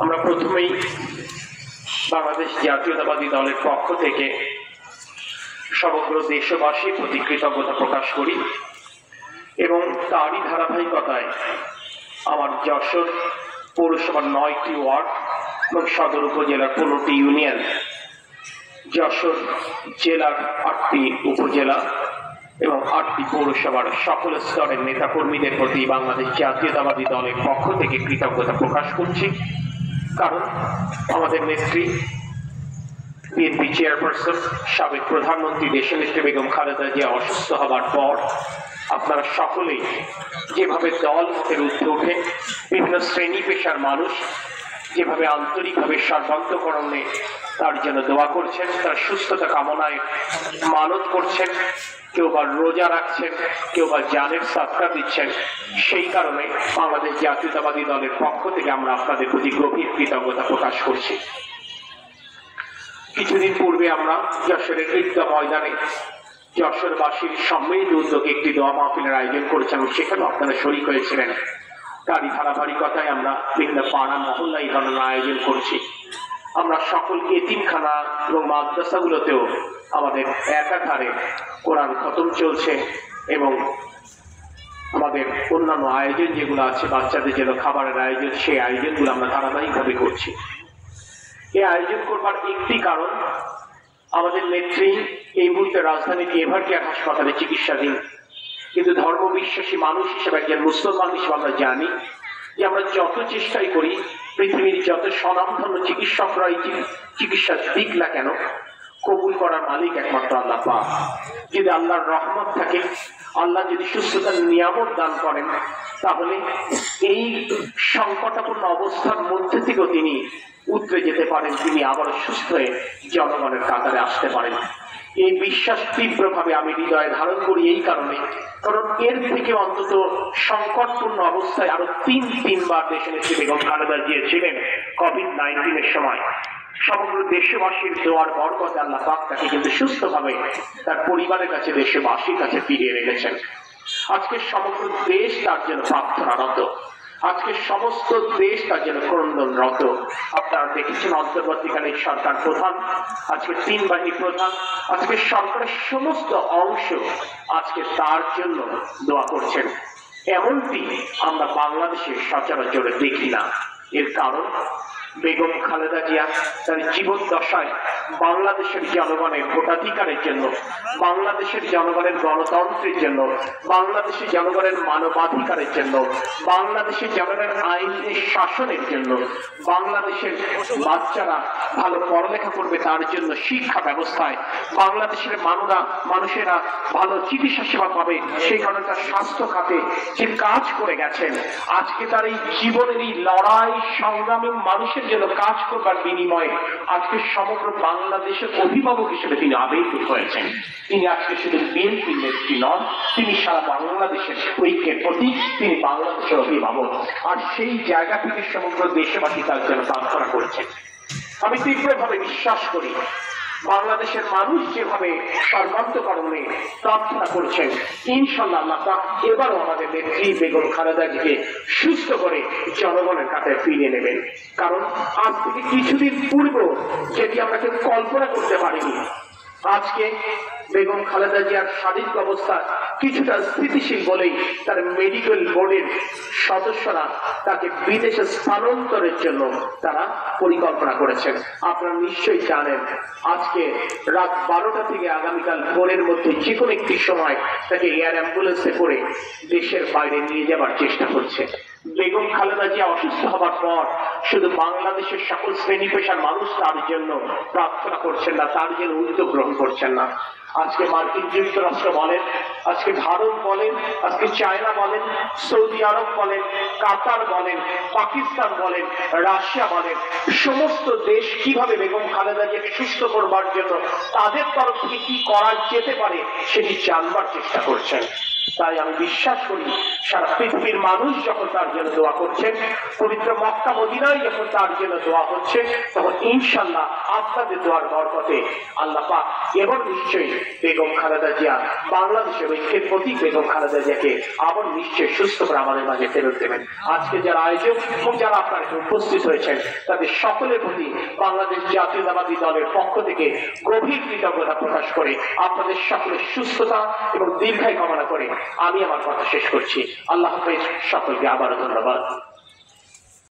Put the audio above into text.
আমরা প্রথমেই বাংলাদেশ জাতীয়তাবাদী দলের পক্ষ থেকে সমগ্র দেশবাসীর প্রতি কৃতজ্ঞতা প্রকাশ করি এবং তারই ধারাবাহিকতায় আমার যশোর পৌরসভার 9টি ওয়ার্ড এবং সদর উপজেলার 15টি ইউনিয়ন, যশোর জেলার 8টি উপজেলা এবং 8টি পৌরসভার সকল স্তরের নেতাকর্মীদের প্রতি বাংলাদেশ জাতীয়তাবাদী দলের পক্ষ থেকে কৃতজ্ঞতা প্রকাশ করছি। কারণ আমাদের নেত্রী বিএনপি চেয়ারপারসন সাবেক প্রধানমন্ত্রী দেশনেত্রী বেগম খালেদা জিয়া অসুস্থ হবার পর আপনারা সকলেই যেভাবে দল মতের ঊর্ধ্বে ওঠে বিভিন্ন শ্রেণী পেশার মানুষ যেভাবে আন্তরিকভাবে সর্বান্তকরণে তার জন্য দোয়া করছেন, তার সুস্থতা কামনায় মানত করছেন, কেউ বা রোজা রাখছেন, কেউ বা জানের সাদকা দিচ্ছেন, সেই কারণে বাংলাদেশ জাতীয়তাবাদী দলের পক্ষ থেকে আমরা আপনাদের প্রতি গভীর কৃতজ্ঞতা প্রকাশ করছি। কিছুদিন পূর্বে আমরা যশোরের ঈদগাহ ময়দানে যশোরবাসীর সম্মিলিত উদ্যোগে একটি দোয়া মাহফিলের আয়োজন করেছেন, সেখানেও আপনারা শরীক হয়েছিলেন। তারই ধারাবাহিকতায় আমরা বিভিন্ন পাড়া মহল্লা এই ধরনের আয়োজন করছি। আমরা সকল এতিমখানা এবং মাদ্রাসাগুলোতেও আমাদের একাধারে কোরআন খতম চলছে এবং আমাদের অন্যান্য আয়োজন যেগুলো আছে বাচ্চাদের জন্য খাবারের আয়োজন, সেই আয়োজনগুলো আমরা ধারাবাহিকভাবে করছি। এই আয়োজন করবার একটি কারণ, আমাদের নেত্রী এই মুহূর্তে রাজধানীর এভার কেয়ার হাসপাতালে চিকিৎসাধীন। কিন্তু ধর্মবিশ্বাসী মানুষ হিসেবে, একজন মুসলমান হিসেবে আমরা জানি যে আমরা যত চেষ্টাই করি, পৃথিবীর যত স্বনামধন্য চিকিৎসকরা এই চিকিৎসা দিক না কেন, কবুল করার মালিক একমাত্র আল্লাহ পাক। যদি আল্লাহর রহমত থাকে, আল্লাহ যদি সুস্থতার নিয়ামত দান করেন, তাহলে এই সংকটাপন্ন অবস্থার মধ্যে থেকেও তিনি উতরে যেতে পারেন, তিনি আবার সুস্থ হয়ে জনগণের কাতারে আসতে পারেন। এই বিশ্বাস তীব্রভাবে আমি হৃদয়ে ধারণ করি এই কারণে, কারণ এর থেকে অন্তত সংকটপূর্ণ অবস্থায় আরো তিনবার দেশনেত্রী বেগম খালেদা জিয়া ছিলেন কোভিড-19 সময়। সমগ্র দেশবাসীর দোয়ার বরকতে আল্লাহ পাক তাকে কিন্তু সুস্থভাবে তার পরিবারের কাছে, দেশবাসীর কাছে ফিরিয়ে রেখেছেন। আজকে সমগ্র দেশ তার জন্য প্রার্থনারত, আজকে সমস্ত দেশ তার জন্য ক্রন্দনরত। আপনারা দেখেছেন অন্তর্বর্তীকালীন সরকার প্রধান, আজকে 3 বাহিনী প্রধান, আজকে সরকারের সমস্ত অংশ আজকে তার জন্য দোয়া করছেন। এমনটি আমরা বাংলাদেশে সচরাচর দেখি না। এর কারণ, বেগম খালেদা জিয়া তার জীবন দশায় বাংলাদেশের জনগণের ভোটাধিকারের জন্য, বাংলাদেশের জনগণের গণতন্ত্রের জন্য, বাংলাদেশের জনগণের মানবাধিকারের জন্য, বাংলাদেশের জনগণের আইনি শাসনের জন্য, বাংলাদেশের বাচ্চারা ভালো পড়ালেখা করবে তার জন্য শিক্ষা ব্যবস্থায়, বাংলাদেশের মানুষেরা ভালো চিকিৎসা সেবা পাবে সেই কারণে তার স্বাস্থ্য খাতে যে কাজ করে গেছেন, আজকে তার এই জীবনের এই লড়াই সংগ্রামী মানুষের জন্য কাজ করবার বিনিময়ে আজকে সমগ্র বাংলাদেশের অভিভাবক হিসেবে তিনি আবির্ভূত হয়েছেন। তিনি আজকে শুধু বিএনপির নেত্রী নন, তিনি সারা বাংলাদেশের ঐক্যের প্রতীক, তিনি বাংলাদেশের অভিভাবক। আর সেই জায়গা থেকে সমগ্র দেশবাসী তার জন্য প্রার্থনা করছেন। আমি তীব্রভাবে বিশ্বাস করি, বাংলাদেশের মানুষ যেভাবে সর্বান্তকরণে প্রার্থনা করছেন, ইনশাআল্লাহ আল্লাহ পাক এবারও আমাদের নেত্রী বেগম খালেদা জিয়াকে সুস্থ করে জনগণের কাছে ফিরিয়ে নেবেন। কারণ আজ থেকে কিছুদিন পূর্ব যেটি আমরা কেউ কল্পনা করতে পারিনি, আজকে বেগম খালেদা জিয়ার শারীরিক অবস্থা কিছুটা স্থিতিশীল বলেই তার মেডিকেল বোর্ডের সদস্যরা তাকে বিদেশে স্থানান্তরের জন্য তারা পরিকল্পনা করেছেন। আপনারা নিশ্চয়ই জানেন, আজকে রাত 12টা থেকে আগামীকাল ভোরের মধ্যে যে কোনো একটি সময় তাকে এয়ার অ্যাম্বুলেন্সে করে দেশের বাইরে নিয়ে যাবার চেষ্টা করছে। বেগম খালেদা জিয়া অসুস্থ হবার পর শুধু বাংলাদেশের সকল শ্রেণী পেশার মানুষ তার জন্য প্রার্থনা করছেন না, তার জন্য উদ্যোগ গ্রহণ করছেন না। আজকে মার্কিন যুক্তরাষ্ট্র বলেন, আজকে ভারত বলেন, আজকে চায়না বলেন, সৌদি আরব বলেন, কাতার বলেন, পাকিস্তান বলেন, রাশিয়া বলেন, সমস্ত দেশ কিভাবে বেগম খালেদা জিয়াকে সুস্থ করবার জন্য তাদের তরফ থেকে কি করা যেতে পারে সেটি জানবার চেষ্টা করছেন। তাই আমি বিশ্বাস করি সারা পৃথিবীর মানুষ যখন তার জন্য দোয়া করছেন, পবিত্র মক্কা মদিনায় যখন তার জন্য দোয়া হচ্ছে, তখন ইনশাল্লাহ আপনাদের দোয়ার বরকতে আল্লাহ পাক এবার নিশ্চয়ই বেগম খালেদা জিয়া, বাংলাদেশের ঐক্যের প্রতীক বেগম খালেদা জিয়াকে আবার নিশ্চয়ই সুস্থ করে আমাদের মাঝে ফেরত দেবেন। আজকে যারা আয়োজক এবং যারা আপনারা উপস্থিত হয়েছেন, তাদের সকলের প্রতি বাংলাদেশ জাতীয়তাবাদী দলের পক্ষ থেকে গভীর কৃতজ্ঞতা প্রকাশ করে আপনাদের সকলের সুস্থতা এবং দীর্ঘায়ু কামনা করে আমি আমার কথা শেষ করছি। আল্লাহ হাফেজ, সকলকে আবারও ধন্যবাদ।